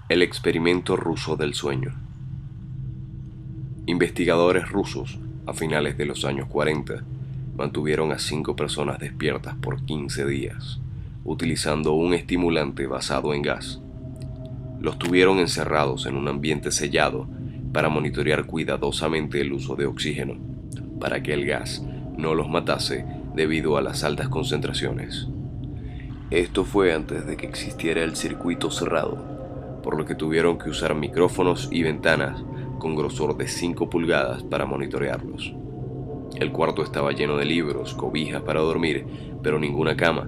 El experimento ruso del sueño. Investigadores rusos, a finales de los años 40, mantuvieron a 5 personas despiertas por 15 días, utilizando un estimulante basado en gas. Los tuvieron encerrados en un ambiente sellado para monitorear cuidadosamente el uso de oxígeno, para que el gas no los matase debido a las altas concentraciones. Esto fue antes de que existiera el circuito cerrado, por lo que tuvieron que usar micrófonos y ventanas con grosor de 5 pulgadas para monitorearlos. El cuarto estaba lleno de libros, cobijas para dormir, pero ninguna cama,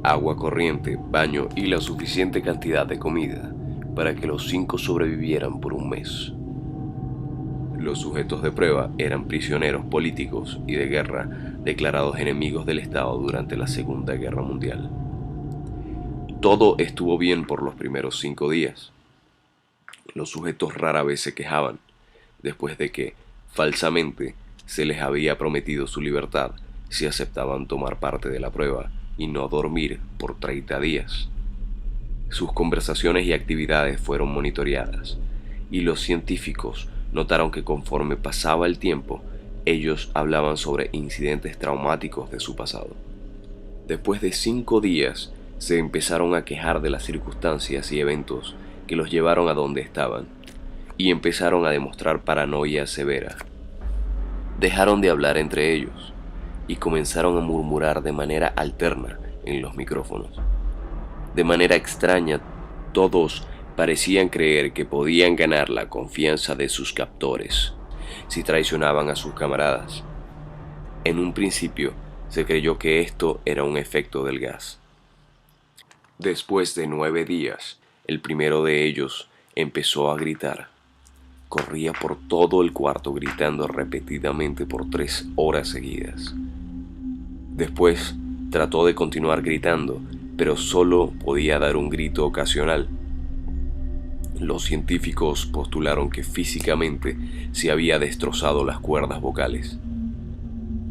agua corriente, baño y la suficiente cantidad de comida para que los 5 sobrevivieran por un mes. Los sujetos de prueba eran prisioneros políticos y de guerra declarados enemigos del Estado durante la Segunda Guerra Mundial. Todo estuvo bien por los primeros 5 días. Los sujetos rara vez se quejaban, después de que, falsamente, se les había prometido su libertad si aceptaban tomar parte de la prueba y no dormir por 30 días. Sus conversaciones y actividades fueron monitoreadas, y los científicos notaron que conforme pasaba el tiempo, ellos hablaban sobre incidentes traumáticos de su pasado. Después de 5 días, se empezaron a quejar de las circunstancias y eventos que los llevaron a donde estaban, y empezaron a demostrar paranoia severa. Dejaron de hablar entre ellos, y comenzaron a murmurar de manera alterna en los micrófonos. De manera extraña, todos parecían creer que podían ganar la confianza de sus captores si traicionaban a sus camaradas. En un principio, se creyó que esto era un efecto del gas. Después de 9 días, el primero de ellos empezó a gritar. Corría por todo el cuarto gritando repetidamente por 3 horas seguidas. Después trató de continuar gritando, pero solo podía dar un grito ocasional. Los científicos postularon que físicamente se había destrozado las cuerdas vocales.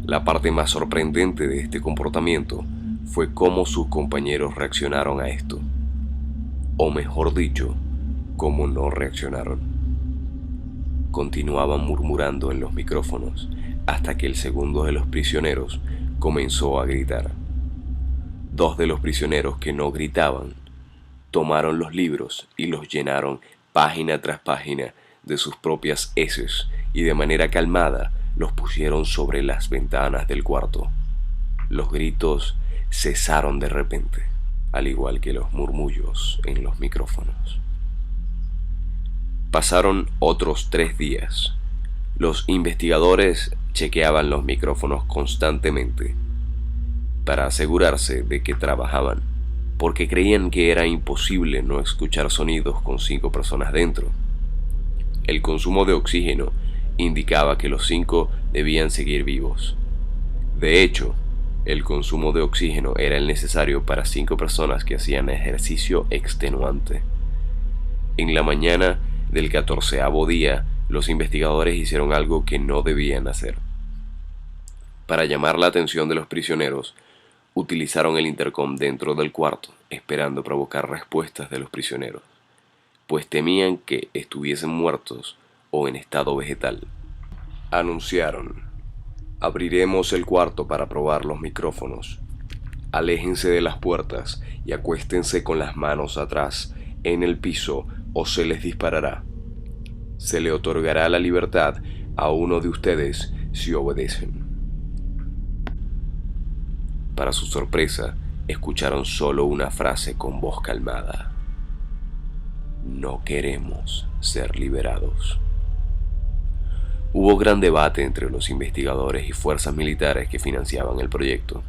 La parte más sorprendente de este comportamiento fue cómo sus compañeros reaccionaron a esto. O mejor dicho, cómo no reaccionaron. Continuaban murmurando en los micrófonos hasta que el segundo de los prisioneros comenzó a gritar. 2 de los prisioneros que no gritaban tomaron los libros y los llenaron página tras página de sus propias heces y de manera calmada los pusieron sobre las ventanas del cuarto. Los gritos cesaron de repente, al igual que los murmullos en los micrófonos. Pasaron otros 3 días. Los investigadores chequeaban los micrófonos constantemente para asegurarse de que trabajaban, porque creían que era imposible no escuchar sonidos con 5 personas dentro. El consumo de oxígeno indicaba que los 5 debían seguir vivos. De hecho, el consumo de oxígeno era el necesario para 5 personas que hacían ejercicio extenuante. En la mañana del 14º día, los investigadores hicieron algo que no debían hacer. Para llamar la atención de los prisioneros, utilizaron el intercom dentro del cuarto, esperando provocar respuestas de los prisioneros, pues temían que estuviesen muertos o en estado vegetal. Anunciaron: abriremos el cuarto para probar los micrófonos. Aléjense de las puertas y acuéstense con las manos atrás en el piso o se les disparará. Se le otorgará la libertad a uno de ustedes si obedecen. Para su sorpresa, escucharon solo una frase con voz calmada: no queremos ser liberados. Hubo gran debate entre los investigadores y fuerzas militares que financiaban el proyecto.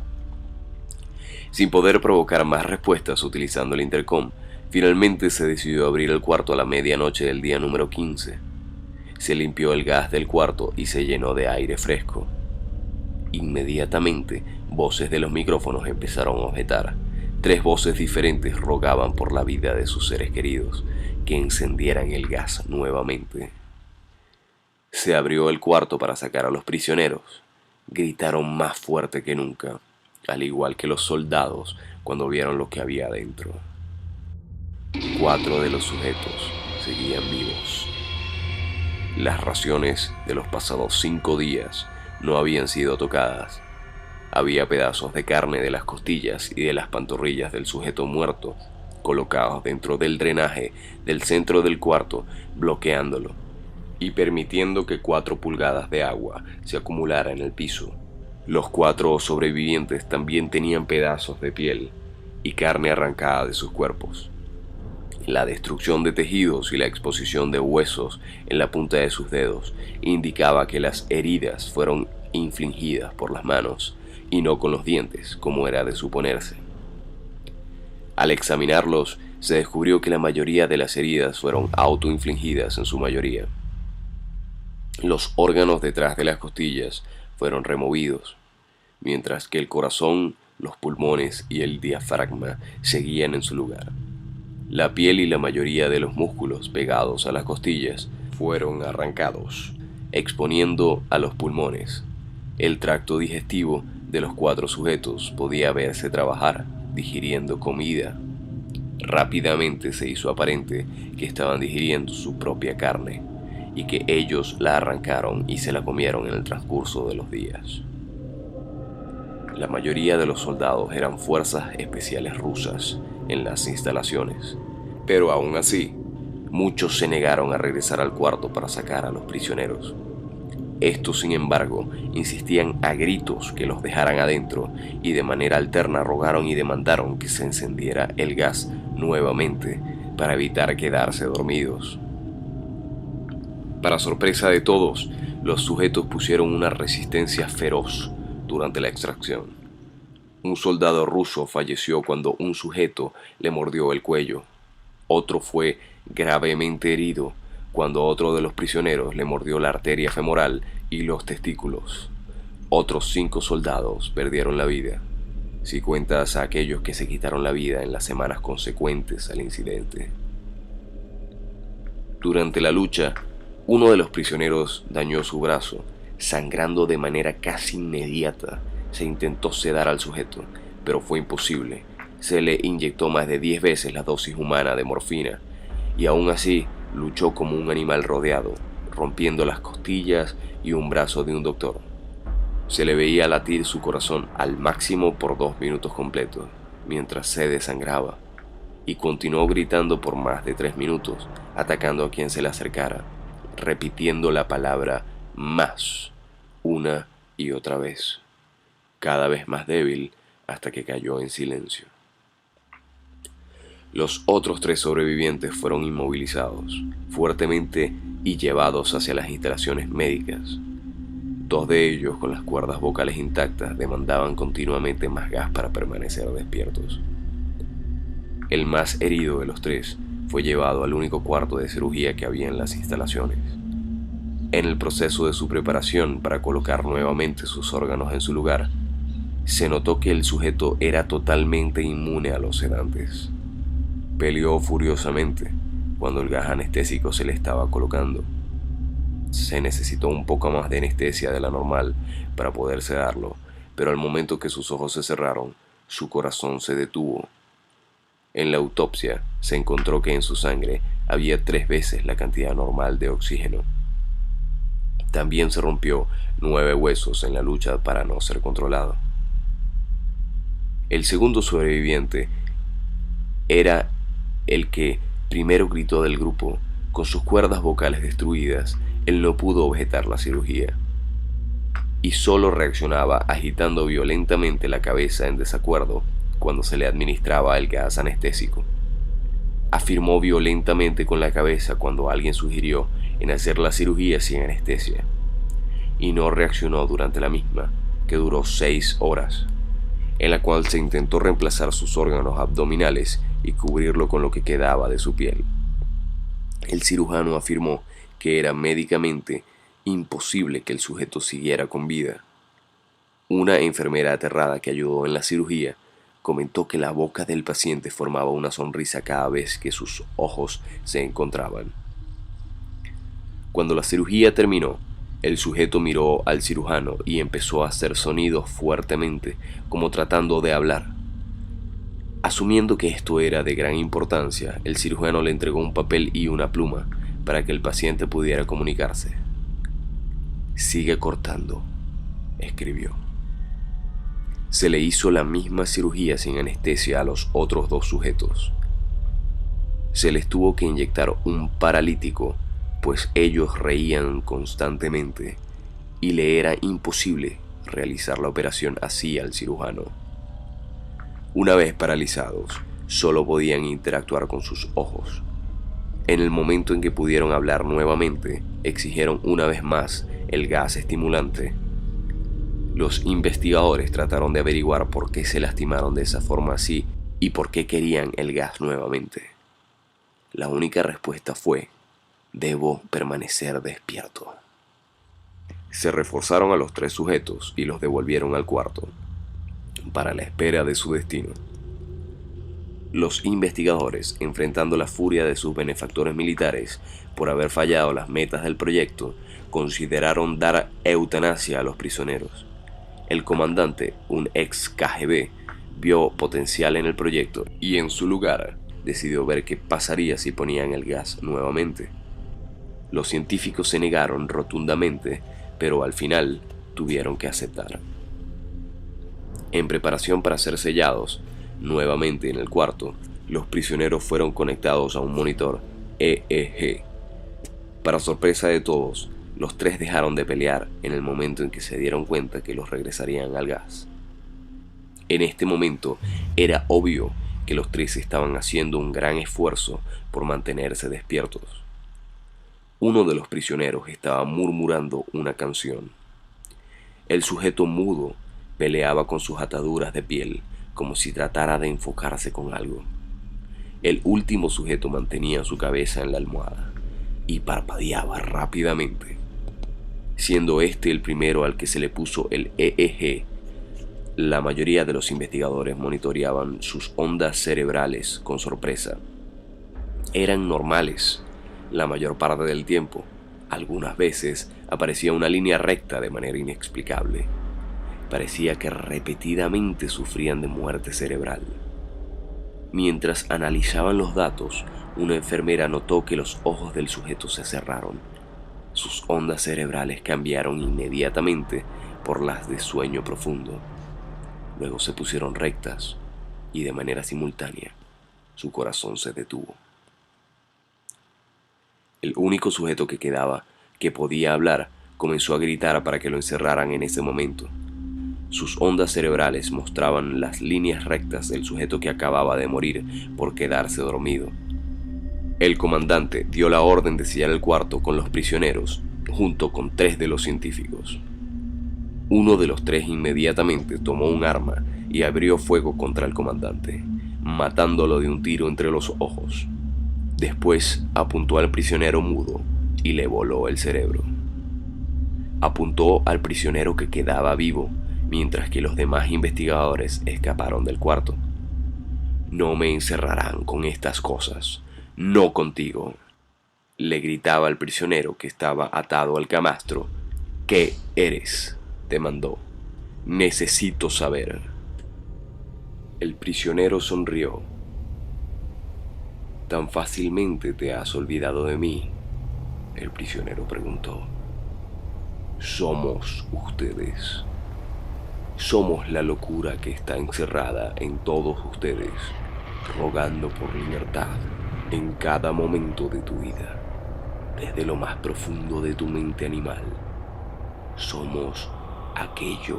Sin poder provocar más respuestas utilizando el intercom, finalmente se decidió abrir el cuarto a la medianoche del día número 15. Se limpió el gas del cuarto y se llenó de aire fresco. Inmediatamente, voces de los micrófonos empezaron a objetar. 3 voces diferentes rogaban por la vida de sus seres queridos, que encendieran el gas nuevamente. Se abrió el cuarto para sacar a los prisioneros. Gritaron más fuerte que nunca, al igual que los soldados cuando vieron lo que había adentro. 4 de los sujetos seguían vivos. Las raciones de los pasados 5 días no habían sido tocadas. Había pedazos de carne de las costillas y de las pantorrillas del sujeto muerto colocados dentro del drenaje del centro del cuarto, bloqueándolo y permitiendo que 4 pulgadas de agua se acumulara en el piso. Los 4 sobrevivientes también tenían pedazos de piel y carne arrancada de sus cuerpos. La destrucción de tejidos y la exposición de huesos en la punta de sus dedos indicaba que las heridas fueron infligidas por las manos y no con los dientes, como era de suponerse. Al examinarlos, se descubrió que la mayoría de las heridas fueron autoinfligidas en su mayoría. Los órganos detrás de las costillas fueron removidos, mientras que el corazón, los pulmones y el diafragma seguían en su lugar. La piel y la mayoría de los músculos pegados a las costillas fueron arrancados, exponiendo a los pulmones. El tracto digestivo de los 4 sujetos podía verse trabajar, digiriendo comida. Rápidamente se hizo aparente que estaban digiriendo su propia carne y que ellos la arrancaron y se la comieron en el transcurso de los días. La mayoría de los soldados eran fuerzas especiales rusas en las instalaciones, pero aún así, muchos se negaron a regresar al cuarto para sacar a los prisioneros. Estos, sin embargo, insistían a gritos que los dejaran adentro y de manera alterna rogaron y demandaron que se encendiera el gas nuevamente para evitar quedarse dormidos. Para sorpresa de todos, los sujetos pusieron una resistencia feroz durante la extracción. Un soldado ruso falleció cuando un sujeto le mordió el cuello. Otro fue gravemente herido cuando otro de los prisioneros le mordió la arteria femoral y los testículos. Otros 5 soldados perdieron la vida, si cuentas a aquellos que se quitaron la vida en las semanas consecuentes al incidente. Durante la lucha, uno de los prisioneros dañó su brazo. Sangrando de manera casi inmediata, se intentó sedar al sujeto, pero fue imposible. Se le inyectó más de 10 veces la dosis humana de morfina, y aún así luchó como un animal rodeado, rompiendo las costillas y un brazo de un doctor. Se le veía latir su corazón al máximo por 2 minutos completos, mientras se desangraba, y continuó gritando por más de 3 minutos, atacando a quien se le acercara, repitiendo la palabra más, una y otra vez, cada vez más débil hasta que cayó en silencio. Los otros 3 sobrevivientes fueron inmovilizados fuertemente y llevados hacia las instalaciones médicas. 2 de ellos, con las cuerdas vocales intactas, demandaban continuamente más gas para permanecer despiertos. El más herido de los 3 fue llevado al único cuarto de cirugía que había en las instalaciones. En el proceso de su preparación para colocar nuevamente sus órganos en su lugar, se notó que el sujeto era totalmente inmune a los sedantes. Peleó furiosamente cuando el gas anestésico se le estaba colocando. Se necesitó un poco más de anestesia de la normal para poder sedarlo, pero al momento que sus ojos se cerraron, su corazón se detuvo. En la autopsia se encontró que en su sangre había 3 veces la cantidad normal de oxígeno. También se rompió 9 huesos en la lucha para no ser controlado. El segundo sobreviviente era el que primero gritó del grupo. Con sus cuerdas vocales destruidas, él no pudo objetar la cirugía y solo reaccionaba agitando violentamente la cabeza en desacuerdo cuando se le administraba el gas anestésico. Afirmó violentamente con la cabeza cuando alguien sugirió en hacer la cirugía sin anestesia, y no reaccionó durante la misma, que duró 6 horas, en la cual se intentó reemplazar sus órganos abdominales y cubrirlo con lo que quedaba de su piel. El cirujano afirmó que era médicamente imposible que el sujeto siguiera con vida. Una enfermera aterrada que ayudó en la cirugía comentó que la boca del paciente formaba una sonrisa cada vez que sus ojos se encontraban. Cuando la cirugía terminó, el sujeto miró al cirujano y empezó a hacer sonidos fuertemente, como tratando de hablar. Asumiendo que esto era de gran importancia, el cirujano le entregó un papel y una pluma para que el paciente pudiera comunicarse. «Sigue cortando», escribió. Se le hizo la misma cirugía sin anestesia a los otros dos sujetos. Se les tuvo que inyectar un paralítico, pues ellos reían constantemente y le era imposible realizar la operación así al cirujano. Una vez paralizados, solo podían interactuar con sus ojos. En el momento en que pudieron hablar nuevamente, exigieron una vez más el gas estimulante. Los investigadores trataron de averiguar por qué se lastimaron de esa forma así y por qué querían el gas nuevamente. La única respuesta fue: debo permanecer despierto. Se reforzaron a los 3 sujetos y los devolvieron al cuarto, para la espera de su destino. Los investigadores, enfrentando la furia de sus benefactores militares por haber fallado las metas del proyecto, consideraron dar eutanasia a los prisioneros. El comandante, un ex KGB, vio potencial en el proyecto y en su lugar decidió ver qué pasaría si ponían el gas nuevamente. Los científicos se negaron rotundamente, pero al final tuvieron que aceptar. En preparación para ser sellados nuevamente en el cuarto, los prisioneros fueron conectados a un monitor EEG. Para sorpresa de todos, los 3 dejaron de pelear en el momento en que se dieron cuenta que los regresarían al gas. En este momento era obvio que los 3 estaban haciendo un gran esfuerzo por mantenerse despiertos. Uno de los prisioneros estaba murmurando una canción. El sujeto mudo peleaba con sus ataduras de piel como si tratara de enfocarse con algo. El último sujeto mantenía su cabeza en la almohada y parpadeaba rápidamente. Siendo este el primero al que se le puso el EEG, la mayoría de los investigadores monitoreaban sus ondas cerebrales con sorpresa. Eran normales la mayor parte del tiempo. Algunas veces aparecía una línea recta de manera inexplicable. Parecía que repetidamente sufrían de muerte cerebral. Mientras analizaban los datos, una enfermera notó que los ojos del sujeto se cerraron. Sus ondas cerebrales cambiaron inmediatamente por las de sueño profundo. Luego se pusieron rectas y de manera simultánea su corazón se detuvo. El único sujeto que quedaba, que podía hablar, comenzó a gritar para que lo encerraran en ese momento. Sus ondas cerebrales mostraban las líneas rectas del sujeto que acababa de morir por quedarse dormido. El comandante dio la orden de sellar el cuarto con los prisioneros, junto con 3 de los científicos. Uno de los 3 inmediatamente tomó un arma y abrió fuego contra el comandante, matándolo de un tiro entre los ojos. Después apuntó al prisionero mudo y le voló el cerebro. Apuntó al prisionero que quedaba vivo, mientras que los demás investigadores escaparon del cuarto. «No me encerrarán con estas cosas, no contigo», le gritaba al prisionero que estaba atado al camastro. «¿Qué eres?», demandó. «Necesito saber». El prisionero sonrió. «¿Tan fácilmente te has olvidado de mí?», el prisionero preguntó. «Somos ustedes. Somos la locura que está encerrada en todos ustedes, rogando por libertad en cada momento de tu vida, desde lo más profundo de tu mente animal. Somos aquello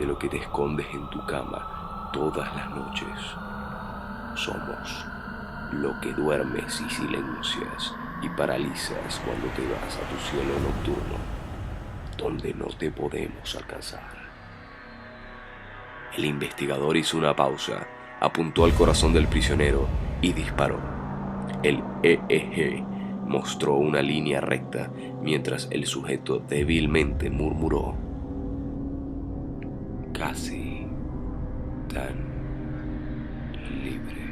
de lo que te escondes en tu cama todas las noches. Somos lo que duermes y silencias y paralizas cuando te vas a tu cielo nocturno, donde no te podemos alcanzar». El investigador hizo una pausa, apuntó al corazón del prisionero y disparó. El EEG mostró una línea recta mientras el sujeto débilmente murmuró: «Casi tan libre».